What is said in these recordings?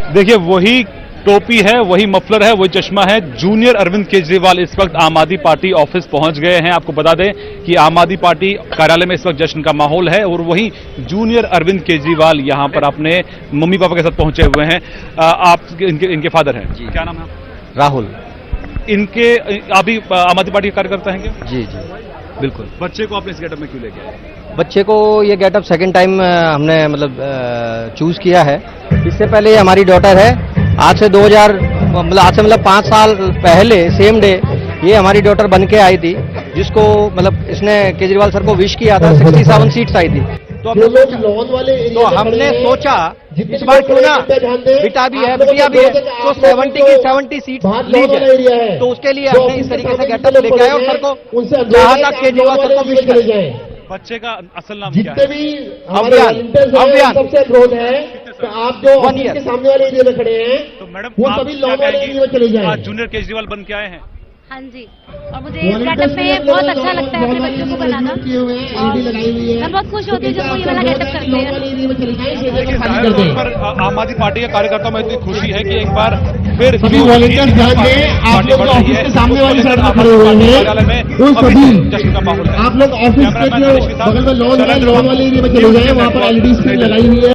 देखिए, वही टोपी है, वही मफलर है, वही चश्मा है। जूनियर अरविंद केजरीवाल इस वक्त आम आदमी पार्टी ऑफिस पहुंच गए हैं। आपको बता दें कि आम आदमी पार्टी कार्यालय में इस वक्त जश्न का माहौल है और वहीं जूनियर अरविंद केजरीवाल यहां पर अपने मम्मी पापा के साथ पहुंचे हुए हैं। आप इनके फादर हैं, क्या नाम है? राहुल। इनके आप भी आम आदमी पार्टी के कार्यकर्ता हैं क्या? जी जी बिल्कुल। बच्चे को आपने इस गेटअप में क्यों लेके आए? बच्चे को ये गेटअप सेकंड टाइम हमने मतलब चूज किया है। इससे पहले ये हमारी डॉटर है। आज से 5 साल पहले सेम डे ये हमारी डॉटर बन के आई थी, जिसको मतलब इसने केजरीवाल सर को विश किया था। 67 सीट्स आई थी। तो हमने सोचा इस बार क्यों ना बेटा भी है बिटिया भी है तो 70 की 70 सीट ली जाए। तो उसके लिए हमने इस तरीके से गेटअप लेके आए और सर को जहां तक केजरीवाल सर को विश करें। बच्चे का असल नाम क्या है? अभियान सबसे ग्रोथ है। तो आप जो 1 ईयर के सामने वाले एरिया में खड़े हैं तो मैडम वो सभी लॉन वाले एरिया में चले जाएं। आज जूनियर केजरीवाल बन के आए हैं। हाँ जी, और मुझे इस गेटअप में बहुत अच्छा लगता है अपने बच्चों को बनाना और मैं बहुत खुश होती हूँ जब वो ये वाला गेटअप करते हैं। पर आम आदमी पार्टी के कार्यकर्ताओं में इतनी खुशी है कि एक बार फिर सभी वॉलंटियर्स ध्यान दें। आप लोग ऑफिस के सामने वाली साइड में खड़े हुए हैं उन सभी जश्न का माहौल है। आप लोग ऑफिस के जो बगल में लॉन है लॉन वाले एरिया में चले जाएं। वहाँ पर एलईडी स्क्रीन लगाई हुई है।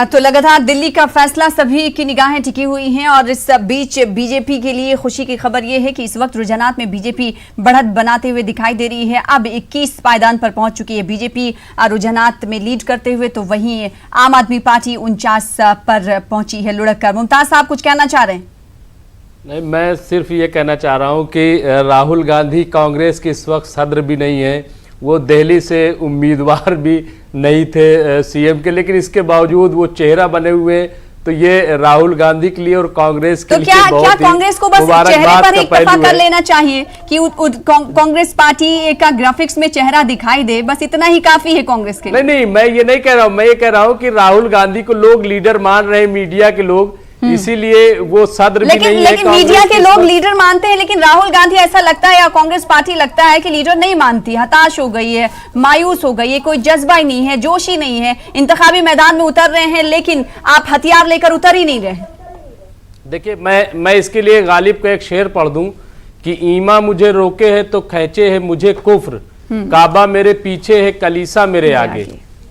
तो लगातार दिल्ली का फैसला सभी की निगाहें टिकी हुई हैं और इस बीच बीजेपी के लिए खुशी की खबर यह है कि इस वक्त रुझानात में बीजेपी बढ़त बनाते हुए दिखाई दे रही है। अब 21 पायदान पर पहुंच चुकी है बीजेपी रुझानात में लीड करते हुए, तो वहीं आम आदमी पार्टी 49 पर पहुंची है लुढ़क कर। मुमताज साहब कुछ कहना चाह रहे हैं? नहीं, मैं सिर्फ ये कहना चाह रहा हूँ कि राहुल गांधी कांग्रेस के इस वक्त सदर भी नहीं है, वो दिल्ली से उम्मीदवार भी नहीं थे सीएम के, लेकिन इसके बावजूद वो चेहरा बने हुए। तो ये राहुल गांधी के लिए और कांग्रेस के तो लिए क्या कांग्रेस को बस चेहरे पर ही इत्तेफा कर लेना चाहिए कि कांग्रेस पार्टी का ग्राफिक्स में चेहरा दिखाई दे, बस इतना ही काफी है कांग्रेस के लिए? नहीं, मैं ये नहीं कह रहा हूँ। मैं ये कह रहा हूँ कि राहुल गांधी को लोग लीडर मान रहे हैं, मीडिया के लोग, इसीलिए वो सदर भी नहीं है। लेकिन मीडिया के लोग लीडर मानते हैं, लेकिन राहुल गांधी ऐसा लगता है या कांग्रेस पार्टी लगता है कि लीडर नहीं मानती, हताश हो गई है, मायूस हो गई है, कोई जज्बा ही नहीं है, जोश ही नहीं है। इंतखाबी मैदान में उतर रहे हैं लेकिन आप हथियार लेकर उतर ही नहीं रहे। देखिए, मैं इसके लिए गालिब का एक शेर पढ़ दूं कि ईमा मुझे रोके है तो खींचे है मुझे कुफ्र, काबा मेरे पीछे है कलीसा मेरे आगे।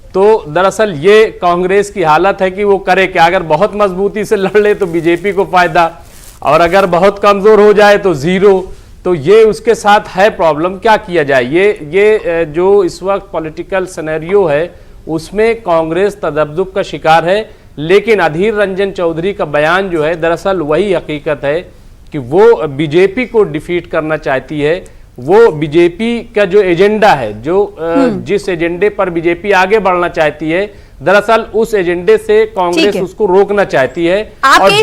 तो दरअसल ये कांग्रेस की हालत है कि वो करे क्या। अगर बहुत मजबूती से लड़ ले तो बीजेपी को फायदा, और अगर बहुत कमजोर हो जाए तो जीरो। तो ये उसके साथ है प्रॉब्लम। क्या किया जाए? ये जो इस वक्त पॉलिटिकल सिनेरियो है उसमें कांग्रेस तदब्दुब का शिकार है। लेकिन अधीर रंजन चौधरी का बयान जो है दरअसल वही हकीकत है कि वो बीजेपी को डिफीट करना चाहती है। वो बीजेपी का जो एजेंडा है, जो जिस एजेंडे पर बीजेपी आगे बढ़ना चाहती है, दरअसल उस एजेंडे से कांग्रेस उसको रोकना चाहती है। आपके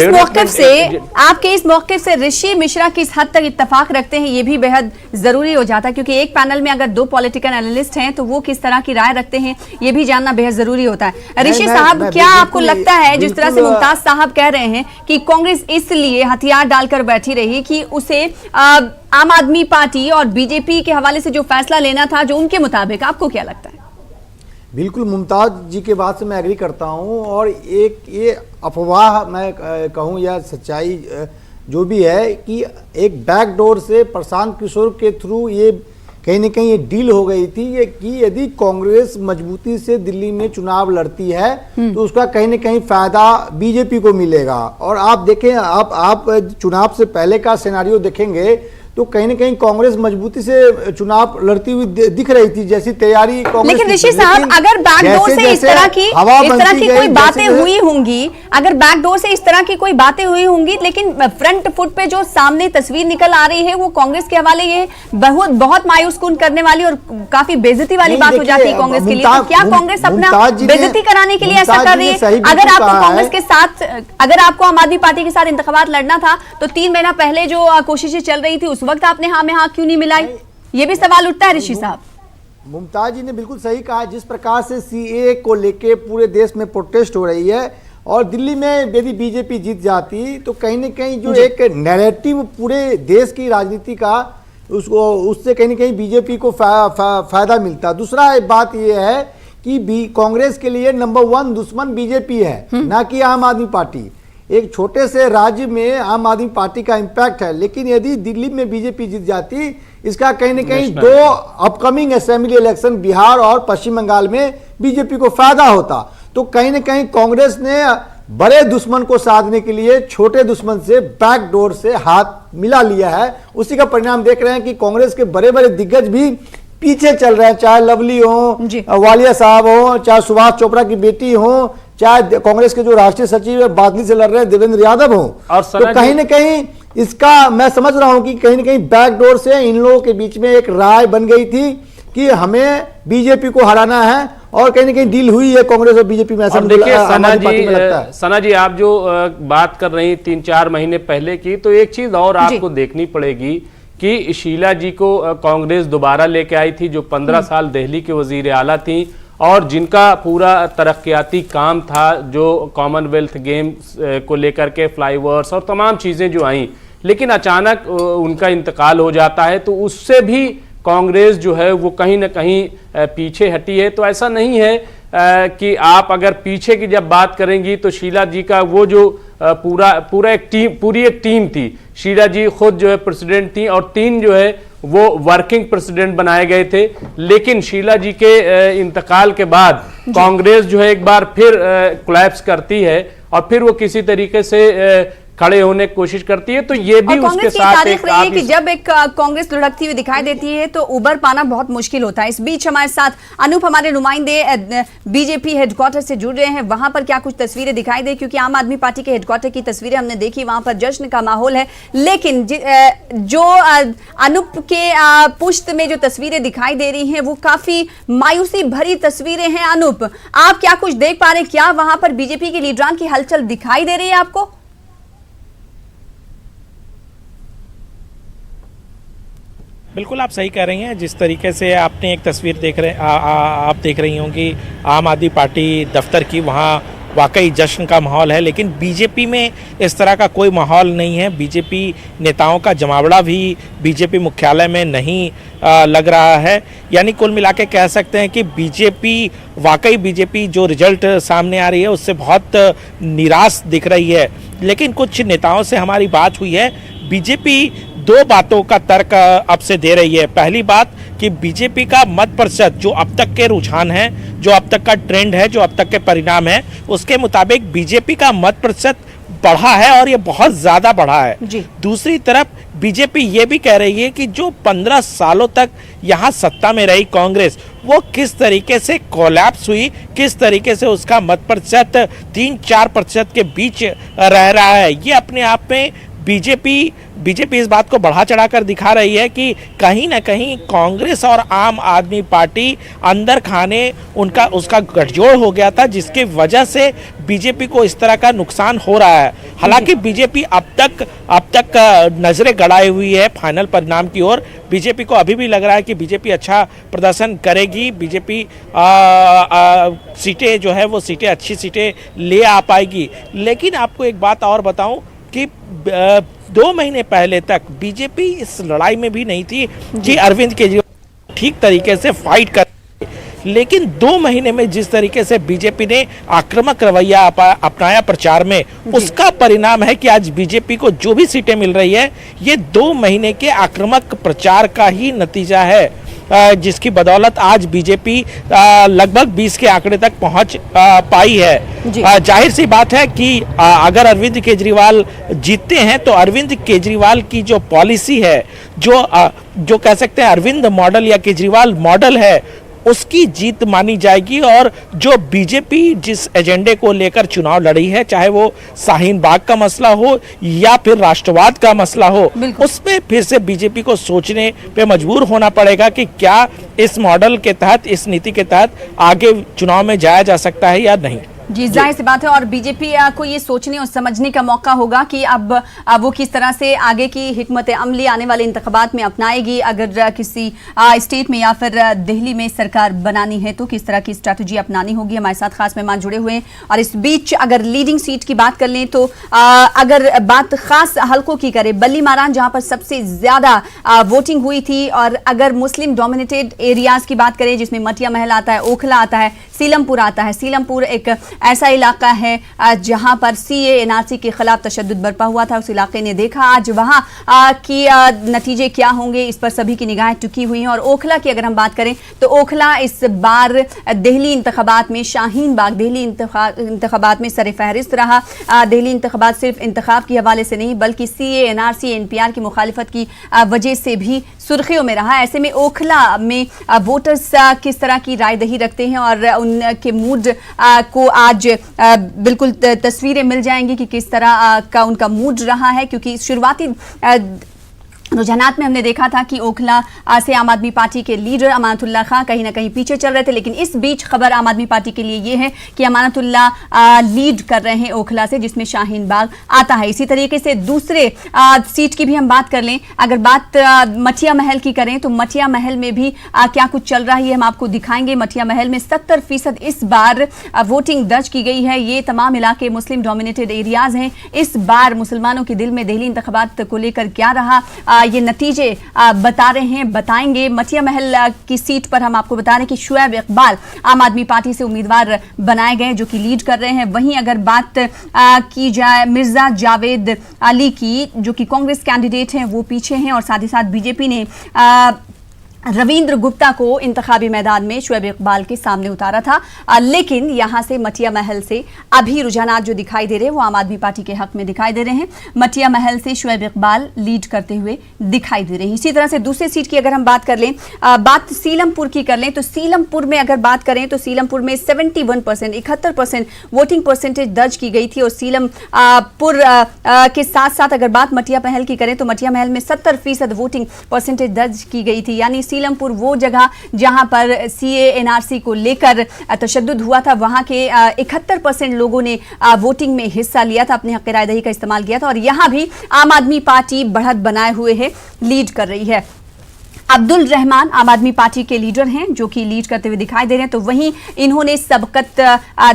इस मौक़िफ़ से ऋषि मिश्रा किस हद तक इत्तेफाक रखते हैं, ये भी बेहद जरूरी हो जाता है, क्योंकि एक पैनल में अगर 2 पॉलिटिकल एनालिस्ट हैं तो वो किस तरह की राय रखते हैं ये भी जानना बेहद जरूरी होता है। ऋषि साहब, क्या आपको लगता है जिस तरह से मुमताज साहब कह रहे हैं कि कांग्रेस इसलिए हथियार डालकर बैठी रही कि उसे आम आदमी पार्टी और बीजेपी के हवाले से जो फैसला लेना था जो उनके मुताबिक, आपको क्या लगता है? बिल्कुल मुमताज जी के बात से मैं एग्री करता हूं। और एक ये अफवाह मैं कहूं या सच्चाई जो भी है कि एक बैकडोर से प्रशांत किशोर के थ्रू ये कहीं ना कहीं ये डील हो गई थी ये कि यदि कांग्रेस मजबूती से दिल्ली में चुनाव लड़ती है तो उसका कहीं ना कहीं फायदा बीजेपी को मिलेगा। और आप देखें, आप चुनाव से पहले का सिनेरियो देखेंगे तो कहीं ना कहीं कांग्रेस मजबूती से चुनाव लड़ती हुई दिख रही थी, जैसी तैयारी कांग्रेस। लेकिन ऋषि साहब, अगर बैकडोर से इस तरह की कोई बातें हुई होंगी, अगर बैकडोर से इस तरह की कोई बातें हुई होंगी, लेकिन फ्रंट फुट पे जो सामने तस्वीर निकल आ रही है वो कांग्रेस के हवाले ये बहुत मायूस कुन करने वाली और काफी बेइज्जती वाली बात हो जाती है कांग्रेस के लिए। तो क्या कांग्रेस अपना बेइज्जती कराने के लिए ऐसा कर रही है? अगर आपको कांग्रेस के साथ, अगर आपको आम आदमी पार्टी के साथ इंतखाबात लड़ना था तो 3 महीना पहले जो कोशिशें चल रही थी उस वक्त आपने हाँ में हाँ क्यों नहीं मिलाई? ये भी सवाल उठता है ऋषि साहब। मुमताज जी ने बिल्कुल सही कहा। जिस प्रकार से सीए को लेके पूरे देश में प्रोटेस्ट हो रही है और दिल्ली में यदि बीजेपी जीत जाती तो कहीं ना कहीं जो एक नैरेटिव पूरे देश की राजनीति का उससे कहीं ना कहीं बीजेपी को फायदा मिलता। दूसरा बात यह है कि कांग्रेस के लिए नंबर 1 दुश्मन बीजेपी है, ना कि आम आदमी पार्टी। एक छोटे से राज्य में आम आदमी पार्टी का इंपैक्ट है, लेकिन यदि दिल्ली में बीजेपी जीत जाती, इसका कहीं न कहीं 2 अपकमिंग असेंबली इलेक्शन बिहार और पश्चिम बंगाल में बीजेपी को फायदा होता। तो कहीं न कहीं कांग्रेस ने बड़े दुश्मन को साधने के लिए छोटे दुश्मन से बैकडोर से हाथ मिला लिया है। उसी का परिणाम देख रहे हैं कि कांग्रेस के बड़े बड़े दिग्गज भी पीछे चल रहे हैं, चाहे लवली हो, वालिया साहब हो, चाहे सुभाष चोपड़ा की बेटी हो, चाहे कांग्रेस के जो राष्ट्रीय सचिव है बादली से लड़ रहे हैं देवेंद्र यादव हो। तो कहीं न कहीं इसका मैं समझ रहा हूं कि कहीं न कहीं बैकडोर से इन लोगों के बीच में एक राय बन गई थी कि हमें बीजेपी को हराना है, और कहीं न कहीं डील हुई है कांग्रेस और बीजेपी में। ऐसा देखिए सना जी, आप जो बात कर रही 3-4 महीने पहले की, तो एक चीज और आपको देखनी पड़ेगी कि शीला जी को कांग्रेस दोबारा लेके आई थी, जो 15 साल दिल्ली के वजीर आला थी और जिनका पूरा तरक्याती काम था, जो कॉमनवेल्थ गेम्स को लेकर के फ्लाईओवर्स और तमाम चीजें जो आई, लेकिन अचानक उनका इंतकाल हो जाता है, तो उससे भी कांग्रेस जो है वो कहीं ना कहीं पीछे हटी है। तो ऐसा नहीं है कि आप अगर पीछे की जब बात करेंगी तो शीला जी का वो जो पूरी एक टीम थी, शीला जी खुद जो है प्रेसिडेंट थी और 3 जो है वो वर्किंग प्रेसिडेंट बनाए गए थे। लेकिन शीला जी के इंतकाल के बाद कांग्रेस जो है एक बार फिर कोलैप्स करती है और फिर वो किसी तरीके से खड़े होने की कोशिश करती है। तो ये भी उसके साथ एक रही है कि जब एक कांग्रेस लुढ़कती हुई दिखाई देती है तो उबर पाना बहुत मुश्किल होता है। इस बीच हमारे साथ अनूप, हमारे नुमाइंदे बीजेपी हेडक्वार्टर से जुड़ रहे हैं। वहां पर क्या कुछ तस्वीरें दिखाई दे, क्योंकि आम आदमी पार्टी के हेडक्वार्टर की तस्वीरें हमने देखी, वहां पर जश्न का माहौल है, लेकिन जो अनूप के पुष्ट में जो तस्वीरें दिखाई दे रही हैं वो काफी मायूसी भरी तस्वीरें हैं। अनूप, आप क्या कुछ देख पा रहे हैं? क्या वहां पर बीजेपी के लीडरान की हलचल दिखाई दे रही है आपको? बिल्कुल आप सही कह रही हैं। जिस तरीके से आपने एक तस्वीर देख रहे आप देख रही होंगी आम आदमी पार्टी दफ्तर की, वहाँ वाकई जश्न का माहौल है, लेकिन बीजेपी में इस तरह का कोई माहौल नहीं है। बीजेपी नेताओं का जमावड़ा भी बीजेपी मुख्यालय में नहीं लग रहा है। यानी कुल मिला के कह सकते हैं कि बीजेपी जो रिजल्ट सामने आ रही है उससे बहुत निराश दिख रही है। लेकिन कुछ नेताओं से हमारी बात हुई है, बीजेपी 2 बातों का तर्क अब से दे रही है। पहली बात कि बीजेपी का मत प्रतिशत जो अब तक के रुझान है, जो अब तक का ट्रेंड है, जो अब तक के परिणाम है, उसके मुताबिक बीजेपी का मत प्रतिशत बढ़ा है और ये बहुत ज्यादा बढ़ा है। दूसरी तरफ बीजेपी ये भी कह रही है कि जो 15 सालों तक यहाँ सत्ता में रही कांग्रेस, वो किस तरीके से कोलैप्स हुई, किस तरीके से उसका मत प्रतिशत 3-4% के बीच रह रहा है। ये अपने आप में बीजेपी इस बात को बढ़ा चढ़ाकर दिखा रही है कि कहीं ना कहीं कांग्रेस और आम आदमी पार्टी अंदर खाने उसका गठजोड़ हो गया था, जिसकी वजह से बीजेपी को इस तरह का नुकसान हो रहा है। हालांकि बीजेपी अब तक नजरें गड़ाई हुई है फाइनल परिणाम की ओर। बीजेपी को अभी भी लग रहा है कि बीजेपी अच्छा प्रदर्शन करेगी, बीजेपी सीटें जो है वो सीटें अच्छी सीटें ले आ पाएगी। लेकिन आपको एक बात और बताऊं कि 2 महीने पहले तक बीजेपी इस लड़ाई में भी नहीं थी कि अरविंद केजरीवाल ठीक तरीके से फाइट कर, लेकिन 2 महीने में जिस तरीके से बीजेपी ने आक्रामक रवैया अपनाया प्रचार में, उसका परिणाम है कि आज बीजेपी को जो भी सीटें मिल रही है ये 2 महीने के आक्रामक प्रचार का ही नतीजा है, जिसकी बदौलत आज बीजेपी लगभग 20 के आंकड़े तक पहुंच पाई है। जाहिर सी बात है कि अगर अरविंद केजरीवाल जीतते हैं तो अरविंद केजरीवाल की जो पॉलिसी है, जो कह सकते हैं अरविंद मॉडल या केजरीवाल मॉडल है, उसकी जीत मानी जाएगी। और जो बीजेपी जिस एजेंडे को लेकर चुनाव लड़ी है, चाहे वो शाहीन बाग का मसला हो या फिर राष्ट्रवाद का मसला हो, उसमें फिर से बीजेपी को सोचने पे मजबूर होना पड़ेगा कि क्या इस मॉडल के तहत, इस नीति के तहत आगे चुनाव में जाया जा सकता है या नहीं। जी, जाहिर सी बात है। और बीजेपी को ये सोचने और समझने का मौका होगा कि अब वो किस तरह से आगे की हिकमत अमली आने वाले इंतखाबात में अपनाएगी। अगर किसी स्टेट में या फिर दिल्ली में सरकार बनानी है तो किस तरह की स्ट्रैटेजी अपनानी होगी। हमारे साथ खास मेहमान जुड़े हुए हैं। और इस बीच अगर लीडिंग सीट की बात कर लें तो अगर बात खास हलकों की करें, बल्ली मारान जहां पर सबसे ज्यादा वोटिंग हुई थी, और अगर मुस्लिम डोमिनेटेड एरियाज की बात करें जिसमें मटिया महल आता है, ओखला आता है, सीलमपुर आता है। सीलमपुर एक ऐसा इलाका है जहां पर सीए एनआरसी के खिलाफ तशद्दुद बरपा हुआ था। उस इलाके ने देखा आज वहां की नतीजे क्या होंगे, इस पर सभी की निगाहें टिकी हुई हैं। और ओखला की अगर हम बात करें तो ओखला इस बार दिल्ली इंतखाबात में शाहीन बाग दिल्ली इंतखाबात में सर फहरिस्त रहा। दिल्ली इंतखाबात सिर्फ इंतखाब के हवाले से नहीं बल्कि सीए एनआरसी एनपीआर की मुखालिफत की वजह से भी सुर्खियों में रहा। ऐसे में ओखला में वोटर्स किस तरह की राय दही रखते हैं और उनके मूड को आज बिल्कुल तस्वीरें मिल जाएंगी कि किस तरह का उनका मूड रहा है। क्योंकि शुरुआती रुझानात में हमने देखा था कि ओखला से आम आदमी पार्टी के लीडर अमानतुल्लाह खां कहीं ना कहीं पीछे चल रहे थे, लेकिन इस बीच खबर आम आदमी पार्टी के लिए ये है कि अमानतुल्लाह लीड कर रहे हैं ओखला से, जिसमें शाहीन बाग आता है। इसी तरीके से दूसरे सीट की भी हम बात कर लें, अगर बात मटिया महल की करें तो मटिया महल में भी क्या कुछ चल रहा है ये हम आपको दिखाएंगे। मटिया महल में 70% इस बार वोटिंग दर्ज की गई है। ये तमाम इलाके मुस्लिम डोमिनेटेड एरियाज हैं। इस बार मुसलमानों के दिल में दिल्ली इंतखाबात को लेकर क्या रहा ये नतीजे बता रहे हैं, बताएंगे। मटिया महल की सीट पर हम आपको बता रहे हैं कि शुएब इकबाल आम आदमी पार्टी से उम्मीदवार बनाए गए जो कि लीड कर रहे हैं। वहीं अगर बात की जाए मिर्जा जावेद अली की जो कि कांग्रेस कैंडिडेट हैं, वो पीछे हैं। और साथ ही साथ बीजेपी ने रविंद्र गुप्ता को इंतखाबी मैदान में शुएब इकबाल के सामने उतारा था। लेकिन यहां से मटिया महल से अभी रुझानात जो दिखाई दे रहे हैं वो आम आदमी पार्टी के हक में दिखाई दे रहे हैं। मटिया महल से शुएब इकबाल लीड करते हुए दिखाई दे रहे हैं। इसी तरह से दूसरी सीट की अगर हम बात कर लें, बात सीलमपुर की कर लें तो सीलमपुर में अगर बात करें तो सीलमपुर में 71% 71% वोटिंग परसेंटेज दर्ज की गई थी। और सीलमपुर के साथ साथ अगर बात मटिया महल की करें तो मटिया महल में 70% वोटिंग परसेंटेज दर्ज की गई थी। यानी सीलमपुर वो जगह जहां पर सीए एनआरसी को लेकर तशद्दुद हुआ था, वहां के 71% लोगों ने वोटिंग में हिस्सा लिया था, अपने हक राय दही का इस्तेमाल किया था। और यहां भी आम आदमी पार्टी बढ़त बनाए हुए है, लीड कर रही है। अब्दुल रहमान आम आदमी पार्टी के लीडर हैं जो कि लीड करते हुए दिखाई दे रहे हैं। तो वहीं इन्होंने सबकत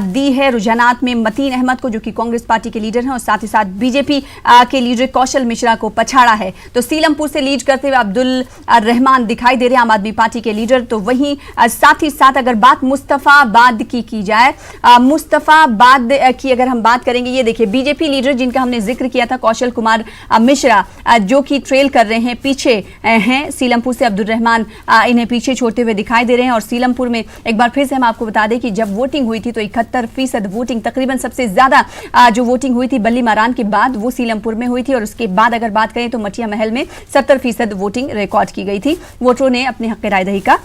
दी है रुझानात में मतीन अहमद को जो कि कांग्रेस पार्टी के लीडर हैं, और साथ ही साथ बीजेपी के लीडर कौशल मिश्रा को पछाड़ा है। तो सीलमपुर से लीड करते हुए अब्दुल रहमान दिखाई दे रहे हैं आम आदमी पार्टी के लीडर। तो वहीं साथ ही साथ अगर बात मुस्तफाबाद की जाए, मुस्तफाबाद की अगर हम बात करेंगे, ये देखिए बीजेपी लीडर जिनका हमने जिक्र किया था कौशल कुमार मिश्रा जो कि ट्रेल कर रहे हैं, पीछे हैं। सीलमपुर से अब्दुल रहमान इन्हें पीछे छोड़ते हुए दिखाई दे रहे हैं। और सीलमपुर में एक बार फिर से हम आपको बता दें कि जब वोटिंग हुई थी तो 71% वोटिंग, तकरीबन सबसे ज्यादा जो वोटिंग हुई थी बल्ली मारान के बाद वो सीलमपुर में हुई थी। और उसके बाद अगर बात करें तो मटिया महल में 70% वोटिंग रिकॉर्ड की गई थी। वोटरों ने अपने हक राय दही का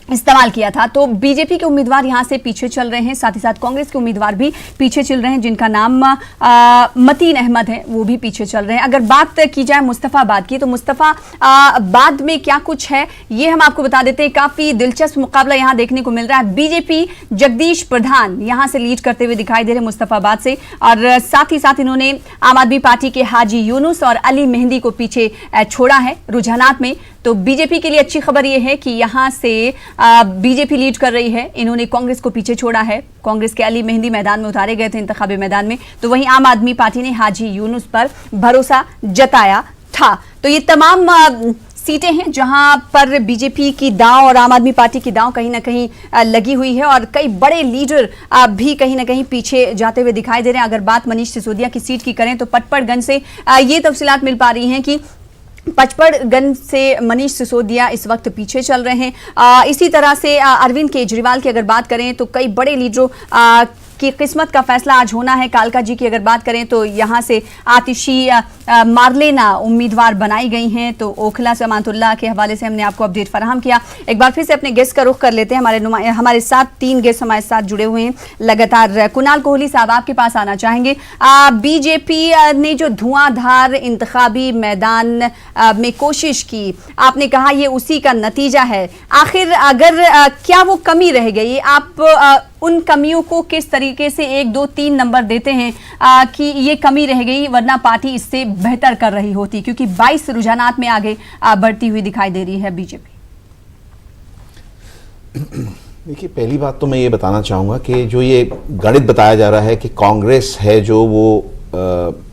इस्तेमाल किया था। तो बीजेपी के उम्मीदवार यहां से पीछे चल रहे हैं, साथ ही साथ कांग्रेस के उम्मीदवार भी पीछे चल रहे हैं जिनका नाम मतीन अहमद है, वो भी पीछे चल रहे हैं। अगर बात की जाए मुस्तफाबाद की तो मुस्तफाबाद में क्या कुछ है ये हम आपको बता देते हैं। काफी दिलचस्प मुकाबला यहां देखने को मिल रहा है। बीजेपी जगदीश प्रधान यहां से लीड करते हुए दिखाई दे रहे हैं मुस्तफाबाद से, और साथ ही साथ इन्होंने आम आदमी पार्टी के हाजी यूनुस और अली मेहंदी को पीछे छोड़ा है रुझानात में। तो बीजेपी के लिए अच्छी खबर यह है कि यहां से बीजेपी लीड कर रही है, इन्होंने कांग्रेस को पीछे छोड़ा है। कांग्रेस के अली मेहंदी मैदान में उतारे गए थे इंतखाबी मैदान में, तो वहीं आम आदमी पार्टी ने हाजी यूनुस पर भरोसा जताया था। तो ये तमाम सीटें हैं जहां पर बीजेपी की दांव और आम आदमी पार्टी की दांव कहीं ना कहीं लगी हुई है, और कई बड़े लीडर भी कहीं ना कहीं पीछे जाते हुए दिखाई दे रहे हैं। अगर बात मनीष सिसोदिया की सीट की करें तो पटपड़गंज से ये तफसीलात मिल पा रही हैं कि पचपड़गंज से मनीष सिसोदिया इस वक्त पीछे चल रहे हैं। इसी तरह से अरविंद केजरीवाल की अगर बात करें तो कई बड़े लीडरों की किस्मत का फैसला आज होना है। कालका जी की अगर बात करें तो यहां से आतिशी मारलेना उम्मीदवार बनाई गई हैं। तो ओखला से अमानतुल्लाह के हवाले से हमने आपको अपडेट फराहम किया। एक बार फिर से अपने गेस्ट का रुख कर लेते हैं। हमारे साथ 3 गेस्ट हमारे साथ जुड़े हुए हैं लगातार। कुणाल कोहली साहब आपके पास आना चाहेंगे। बीजेपी ने जो धुआंधार इंतखाबी मैदान में कोशिश की, आपने कहा ये उसी का नतीजा है। आखिर अगर क्या वो कमी रह गई, आप उन कमियों को किस तरीके से 1, 2, 3 नंबर देते हैं कि ये कमी रह गई, वरना पार्टी इससे बेहतर कर रही होती, क्योंकि 22 रुझानात में आगे बढ़ती हुई दिखाई दे रही है बीजेपी। देखिए, पहली बात तो मैं ये बताना चाहूँगा कि जो ये गणित बताया जा रहा है कि कांग्रेस है जो वो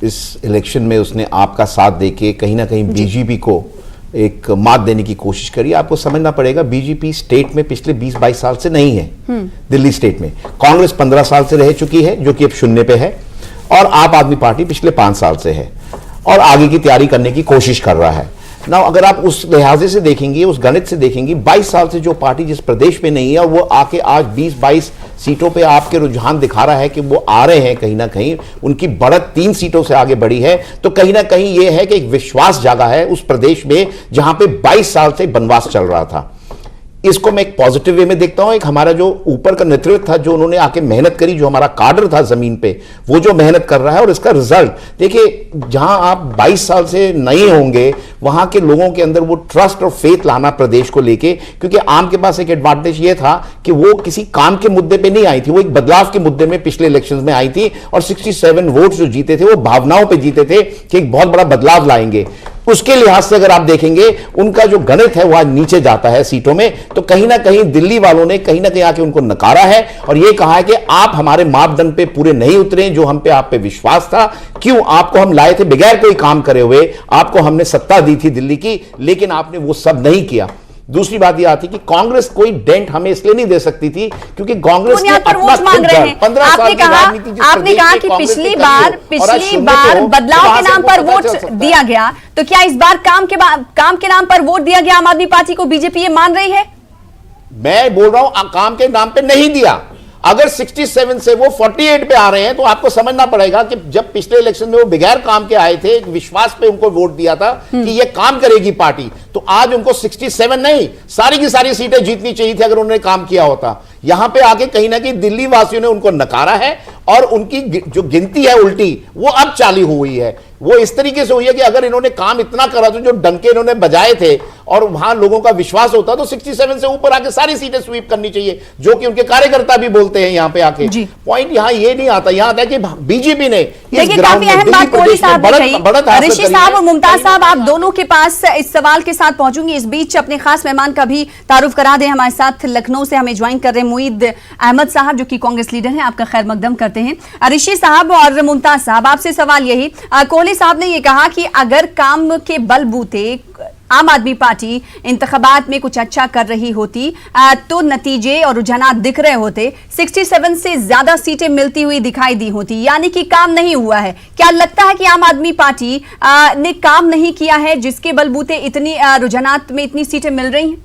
इस इलेक्शन में उसने आपका साथ देके कहीं ना कहीं बीजेपी को एक मात देने की कोशिश करी। आपको समझना पड़ेगा, बीजेपी स्टेट में पिछले 20-22 साल से नहीं है। दिल्ली स्टेट में कांग्रेस 15 साल से रह चुकी है, जो कि अब शून्य पे है, और आप आदमी पार्टी पिछले 5 साल से है और आगे की तैयारी करने की कोशिश कर रहा है ना। अगर आप उस लिहाजे से देखेंगे, उस गणित से देखेंगे, 22 साल से जो पार्टी जिस प्रदेश में नहीं है, वो आके आज 20-22 सीटों पे आपके रुझान दिखा रहा है कि वो आ रहे हैं, कहीं ना कहीं उनकी बढ़त 3 सीटों से आगे बढ़ी है। तो कहीं ना कहीं ये है कि एक विश्वास जागा है उस प्रदेश में जहां पे 22 साल से बनवास चल रहा था। इसको मैं एक पॉजिटिव वे में देखता हूं। एक हमारा जो ऊपर का नेतृत्व था, जो उन्होंने आके मेहनत करी, जो हमारा काडर था जमीन पे, वो जो मेहनत कर रहा है, और इसका रिजल्ट देखिए, जहां आप 22 साल से नहीं होंगे, वहां के लोगों के अंदर वो ट्रस्ट और फेथ लाना प्रदेश को लेके, क्योंकि आम के पास एक एडवांटेज ये था कि वो किसी काम के मुद्दे पे नहीं आई थी, वो एक बदलाव के मुद्दे में पिछले इलेक्शंस में आई थी, और 67 वोट्स जो जीते थे वो भावनाओं पे जीते थे कि एक बहुत बड़ा बदलाव लाएंगे। उसके लिहाज से अगर आप देखेंगे, उनका जो गणित है वो आज नीचे जाता है सीटों में। तो कहीं ना कहीं दिल्ली वालों ने कहीं ना कहीं आके उनको नकारा है और ये कहा है कि आप हमारे मापदंड पे पूरे नहीं उतरे, जो हम पे आप पे विश्वास था। क्यों? आपको हम लाए थे बगैर कोई काम करे हुए, आपको हमने सत्ता दी थी दिल्ली की, लेकिन आपने वो सब नहीं किया। दूसरी बात यह आती कि कांग्रेस कोई डेंट हमें इसलिए नहीं दे सकती थी क्योंकि कांग्रेस ने अपना मांग रहे हैं। आपने कहा कि पिछली बार बदलाव के नाम पर वोट दिया गया, तो क्या इस बार काम के नाम पर वोट दिया गया आम आदमी पार्टी को? बीजेपी ये मान रही है? मैं बोल रहा हूं काम के नाम पे नहीं दिया। अगर 67 से वो 48 पे आ रहे हैं तो आपको समझना पड़ेगा कि जब पिछले इलेक्शन में वो बगैर काम के आए थे, एक विश्वास पे उनको वोट दिया था कि ये काम करेगी पार्टी, तो आज उनको 67 नहीं, सारी की सारी सीटें जीतनी चाहिए थी अगर उन्होंने काम किया होता। यहां पे आके कहीं ना कहीं दिल्ली वासियों ने उनको नकारा है और उनकी जो गिनती है उल्टी, वो अब चालू हुई है। वो इस तरीके से हुई है कि अगर इन्होंने काम इतना करा तो जो डंके इन्होंने बजाए थे और वहां लोगों का विश्वास होता तो 67 से ऊपर आके सारी सीटें स्वीप करनी चाहिए, जो कि उनके कार्यकर्ता भी बोलते हैं यहां पे आके। पॉइंट यहां ये नहीं आता, यहां आता है कि बीजेपी ने काफी अहम बात कोहली साहब ने कही। ऋषि साहब और मुमताज साहब, आप दोनों के पास इस सवाल के साथ पहुंचूंगी। इस बीच अपने खास मेहमान का भी तारुफ करा दें। हमारे साथ लखनऊ से हमें ज्वाइन कर रहे हैं मुईद अहमद साहब, जो कि कांग्रेस लीडर हैं। आपका खैर मकदम करते हैं। ऋषि साहब और मुमताज साहब, आपसे सवाल यही, कोहली साहब ने यह कहा कि अगर काम के बलबूते आम आदमी पार्टी इंतखाबात में कुछ अच्छा कर रही होती तो नतीजे और रुझानात दिख रहे होते, 67 से ज्यादा सीटें मिलती हुई दिखाई दी होती, यानी कि काम नहीं हुआ है। क्या लगता है कि आम आदमी पार्टी ने काम नहीं किया है जिसके बलबूते इतनी रुझानात में इतनी सीटें मिल रही हैं?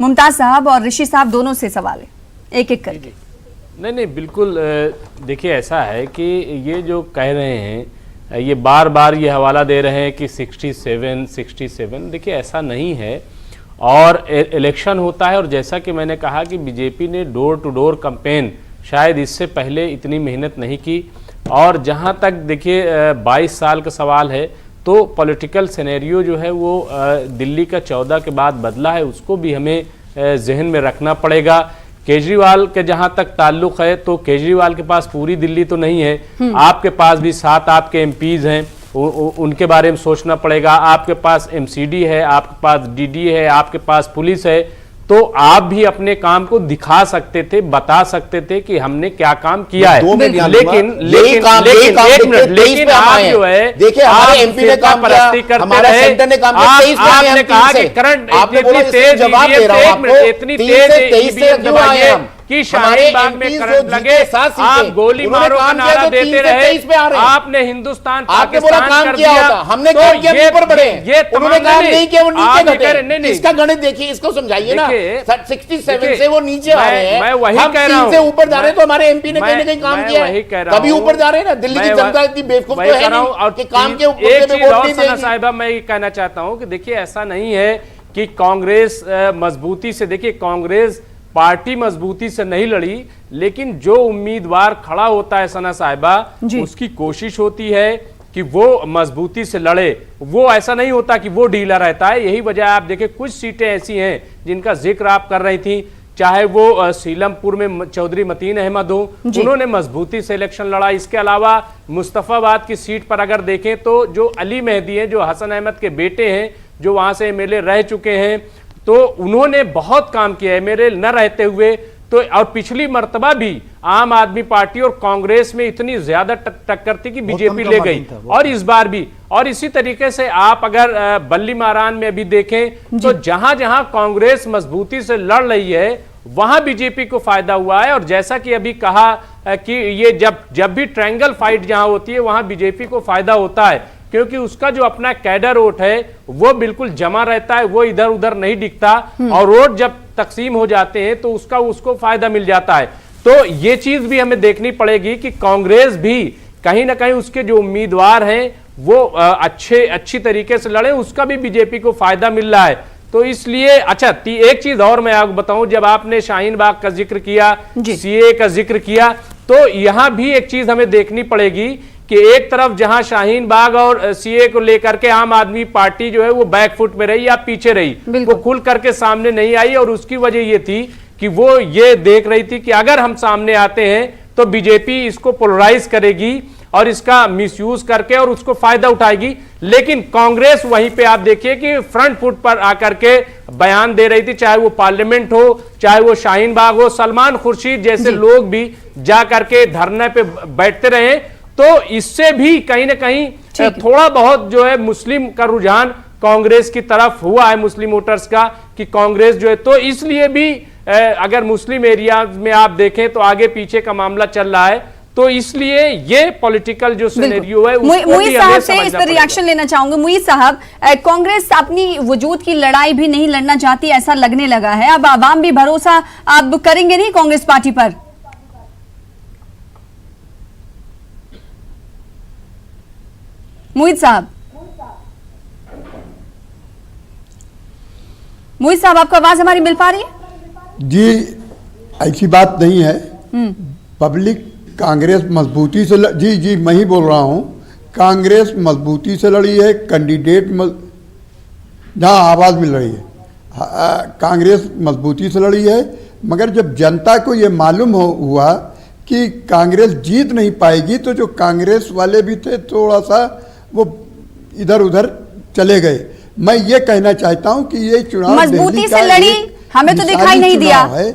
मुमताज साहब और ऋषि साहब दोनों से सवाल है, एक एक करके। नहीं, बिल्कुल। देखिए, ऐसा है कि ये जो कह रहे हैं, ये बार बार ये हवाला दे रहे हैं कि 67। देखिए, ऐसा नहीं है। और इलेक्शन होता है, और जैसा कि मैंने कहा कि बीजेपी ने डोर टू डोर कैंपेन शायद इससे पहले इतनी मेहनत नहीं की। और जहां तक देखिए 22 साल का सवाल है, तो पॉलिटिकल सिनेरियो जो है वो दिल्ली का 14 के बाद बदला है, उसको भी हमें जहन में रखना पड़ेगा। केजरीवाल के जहां तक ताल्लुक है, तो केजरीवाल के पास पूरी दिल्ली तो नहीं है, आपके पास भी 7 आपके एमपीज हैं, उनके बारे में सोचना पड़ेगा। आपके पास एमसीडी है, आपके पास डीडी है, आपके पास पुलिस है, तो आप भी अपने काम को दिखा सकते थे, बता सकते थे कि हमने क्या काम किया है। लेकिन आप जो है, देखिए, हमारे एमपी ने काम किया, हमारे सेंटर ने काम किया। आपने कहा कि करंट इतनी तेज दबाइए कि शाहीन बाग में करंट लगे, आप गोली मारो का नारा देते रहे, आपने हिंदुस्तान पाकिस्तान कर दिया। हमने काम किया, ऊपर बढ़े, उन्होंने काम नहीं किया, वो नीचे घटे। इसका गणित देखिए, इसको समझाइए ना। 67 से वो नीचे आ रहे हैं, मैं वही कह रहा हूं, से ऊपर जा रहे हैं, तो हमारे एमपी ने कहीं ना कहीं काम किया है, तभी ऊपर जा रहे हैं ना। दिल्ली की जनता इतनी बेवकूफ तो है नहीं और कि काम के ऊपर वोट नहीं देगी। साहिबा, मैं ये कहना चाहता हूं कि देखिए, ऐसा नहीं है कि कांग्रेस मजबूती से, देखिए कांग्रेस पार्टी मजबूती से नहीं लड़ी, लेकिन जो उम्मीदवार खड़ा होता है सना साहिबा, उसकी कोशिश होती है कि वो मजबूती से लड़े, वो ऐसा नहीं होता कि वो ढीला रहता है। यही वजह आप देखें कुछ सीटें ऐसी हैं जिनका जिक्र आप कर रही थी, चाहे वो सीलमपुर में चौधरी मतीन अहमद हो, उन्होंने मजबूती से इलेक्शन लड़ा। इसके अलावा मुस्तफाबाद की सीट पर अगर देखें तो जो अली मेहदी हैं, जो हसन अहमद के बेटे हैं, जो वहां से एमएलए रह चुके हैं, तो उन्होंने बहुत काम किया है एमएलए न रहते हुए। तो और पिछली मरतबा भी आम आदमी पार्टी और कांग्रेस में इतनी ज्यादा टक्कर थी कि बीजेपी ले गई, और इस बार भी। और इसी तरीके से आप अगर बल्ली मारान में भी देखें तो जहां जहां कांग्रेस मजबूती से लड़ रही है वहां बीजेपी को फायदा हुआ है। और जैसा कि अभी कहा कि ये जब भी ट्रायंगल फाइट जहां होती है वहां बीजेपी को फायदा होता है, क्योंकि उसका जो अपना कैडर वोट है वो बिल्कुल जमा रहता है, वो इधर उधर नहीं दिखता, और वोट जब तकसीम हो जाते हैं तो उसको फायदा मिल जाता है। तो ये चीज भी हमें देखनी पड़ेगी कि कांग्रेस भी कहीं ना कहीं उसके जो उम्मीदवार हैं वो अच्छी तरीके से लड़े, उसका भी बीजेपी को फायदा मिल रहा है। तो इसलिए अच्छा एक चीज और मैं आपको बताऊं, जब आपने शाहीन बाग का जिक्र किया, सीए का जिक्र किया, तो यहां भी एक चीज हमें देखनी पड़ेगी कि एक तरफ जहां शाहीन बाग और सीए को लेकर के आम आदमी पार्टी जो है वो बैकफुट में रही या पीछे रही, वो खुल करके सामने नहीं आई। और उसकी वजह ये थी कि वो ये देख रही थी कि अगर हम सामने आते हैं तो बीजेपी इसको पोलराइज करेगी और इसका मिसयूज करके और उसको फायदा उठाएगी। लेकिन कांग्रेस वहीं पे आप देखिए कि फ्रंट फुट पर आकर के बयान दे रही थी, चाहे वो पार्लियामेंट हो, चाहे वो शाहीन बाग हो। सलमान खुर्शीद जैसे लोग भी जा करके धरने पे बैठते रहे। तो इससे भी कहीं ना कहीं थोड़ा बहुत जो है मुस्लिम का रुझान कांग्रेस की तरफ हुआ है, मुस्लिम वोटर्स का, कि कांग्रेस जो है, तो इसलिए भी अगर मुस्लिम एरिया में आप देखें तो आगे पीछे का मामला चल रहा है। तो इसलिए ये पॉलिटिकल जो सिनेरियो है मुईज साहब से इस पर रिएक्शन लेना चाहूंगा। मुईज साहब, कांग्रेस अपनी वजूद की लड़ाई भी नहीं लड़ना चाहती, ऐसा लगने लगा है। अब आवाम भी भरोसा अब करेंगे नहीं कांग्रेस पार्टी पर? मुईज साहब, आपको आवाज हमारी मिल पा रही है? जी, ऐसी बात नहीं है। पब्लिक कांग्रेस मजबूती से जी मैं ही बोल रहा हूं, कांग्रेस मजबूती से लड़ी है। कैंडिडेट जहां आवाज मिल रही है, कांग्रेस मजबूती से लड़ी है। मगर जब जनता को यह मालूम हुआ कि कांग्रेस जीत नहीं पाएगी, तो जो कांग्रेस वाले भी थे थोड़ा सा वो इधर उधर चले गए। मैं ये कहना चाहता हूं कि ये चुनाव मजबूती से लड़ी, हमें तो दिखाई नहीं दिया है,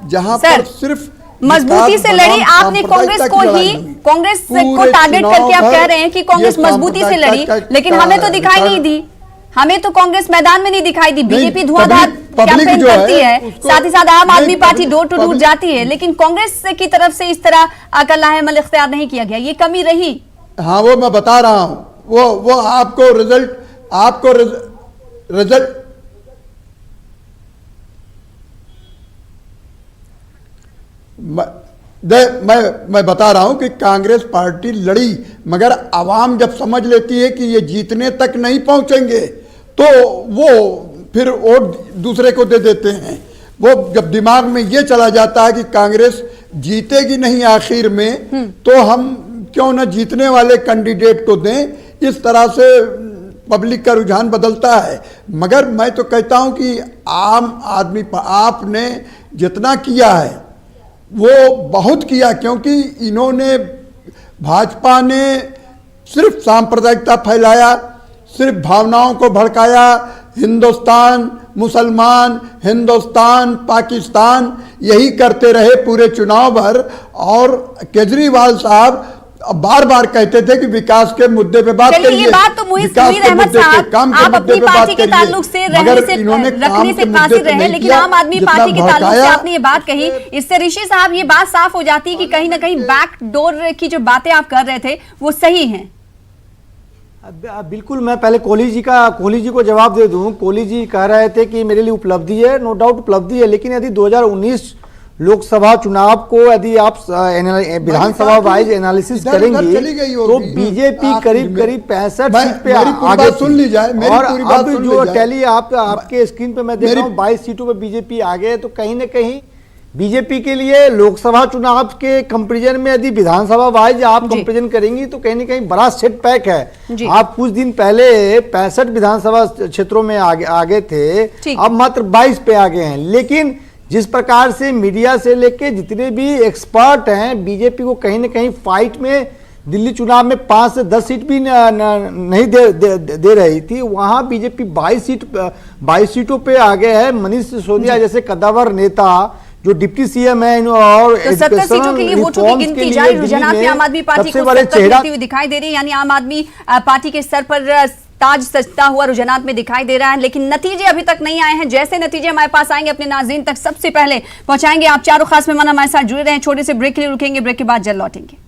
जहां पर सिर्फ मजबूती से लड़ी। आपने कांग्रेस को टारगेट करके आप कह रहे हैं कि कांग्रेस मजबूती से लड़ी, लेकिन हमें तो दिखाई नहीं दी। हमें तो कांग्रेस मैदान में नहीं दिखाई दी। बीजेपी धुआंधार कैंपेन करती है, साथ ही साथ आम आदमी पार्टी डोर टू डोर जाती है, लेकिन कांग्रेस की तरफ से इस तरह लाहेमल इख्तियार नहीं किया गया। ये कमी रही। हाँ, वो मैं बता रहा हूं, वो आपको रिजल्ट मैं बता रहा हूं कि कांग्रेस पार्टी लड़ी, मगर आवाम जब समझ लेती है कि ये जीतने तक नहीं पहुंचेंगे तो वो फिर वोट दूसरे को दे देते हैं। वो जब दिमाग में ये चला जाता है कि कांग्रेस जीतेगी नहीं आखिर में, तो हम क्यों न जीतने वाले कैंडिडेट को दें। इस तरह से पब्लिक का रुझान बदलता है। मगर मैं तो कहता हूं कि आम आदमी आपने जितना किया है वो बहुत किया, क्योंकि इन्होंने भाजपा ने सिर्फ सांप्रदायिकता फैलाया, सिर्फ भावनाओं को भड़काया। हिंदुस्तान मुसलमान, हिंदुस्तान पाकिस्तान, यही करते रहे पूरे चुनाव भर। और केजरीवाल साहब बार बार कहते थे कि विकास के मुद्दे पे बात करिए। ये बात तो मुईज अहमद साहब, आप अपनी पार्टी के ताल्लुक से रखने से फासिल रहे, लेकिन आम आदमी पार्टी के ताल्लुक से आपने ये बात कही, इससे ऋषि साहब ये बात साफ हो जाती है कि कहीं ना कहीं बैकडोर की जो बातें आप कर रहे थे वो सही हैं। बिल्कुल। मैं पहले कोहली जी को जवाब दे दूं। कोहली जी कह रहे थे कि मेरे लिए उपलब्धि है, नो डाउट उपलब्धि है, लेकिन यदि 2019 लोकसभा चुनाव को यदि आप विधानसभा वाइज एनालिसिस करेंगे तो बीजेपी करीब 65 सीट पे आगे सुन ली जाए। और अब जो टैली आपके स्क्रीन पे मैं देख रहा हूँ 22 सीटों पे बीजेपी आगे है। तो कहीं ना कहीं बीजेपी के लिए लोकसभा चुनाव के कंपैरिजन में यदि विधानसभा वाइज आप कंपैरिजन करेंगी तो कहीं ना कहीं बड़ा सेटबैक है। आप कुछ दिन पहले 65 विधानसभा क्षेत्रों में आगे थे, अब मात्र 22 पे आ गए हैं। लेकिन जिस प्रकार से मीडिया से लेके जितने भी एक्सपर्ट हैं, बीजेपी को कहीं ना कहीं फाइट में दिल्ली चुनाव में 5 से 10 सीट भी नहीं दे रही थी, वहां बीजेपी 22 सीटों पे आगे है। मनीष सिसोदिया जैसे कद्दावर नेता जो डिप्टी सीएम है और तो 70 सीटों के लिए वोटों की गिनती जारी, रुझानात में आम आदमी पार्टी को चेहरा हुई दिखाई दे रही है, यानी आम आदमी पार्टी के सर पर ताज सजता हुआ रुझानात में दिखाई दे रहा है। लेकिन नतीजे अभी तक नहीं आए हैं। जैसे नतीजे हमारे पास आएंगे अपने नाज़रीन तक सबसे पहले पहुंचाएंगे। आप चारों खास मेहमान हमारे साथ जुड़े रहे हैं। छोटे से ब्रेक के लिए रुकेंगे, ब्रेक के बाद जल्द लौटेंगे।